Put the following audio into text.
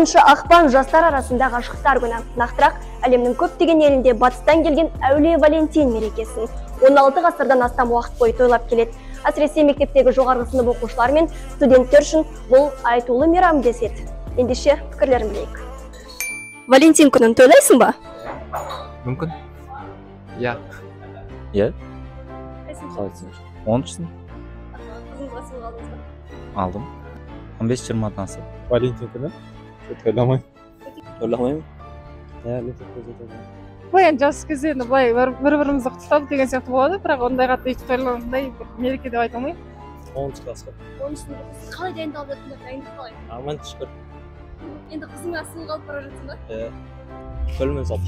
16 ақпан жастар арасында ғашықтар күні. Нақтырақ, әлемнің көптеген елінде батыстан келген әулие Валентин мерекесін 16 ғасырдан астам уақыт бойы тойлап келеді. Әсіресе мектептегі жоғарғы сынып оқушылар мен студенттер үшін бұл айтулы мейрам деседі. Ендеше пікірлерін білейік. Валентин күнін тойлайсың ба? Мүмкін. Иә. Иә? Қайсың? 10-шысын Қызыңызға сыйлық алдыңыз ба? алдым. 15-20-дан асып. Валентин күні? Тойламаймын. Ойламаймын. Былай енді жас кезде енді былай бір-бірімізді құттықтадық деген сияқты болады, бірақ ондай қатты еш тойланғандай бір мереке деп айта алмаймын. 10 классқа. 10 сынып қалай дайындалып жатсыңдар? Дайындық қалай? Нормально шүкір. Енді қызыңа сыйлық алып бара жатсың ба? Бөлмен сол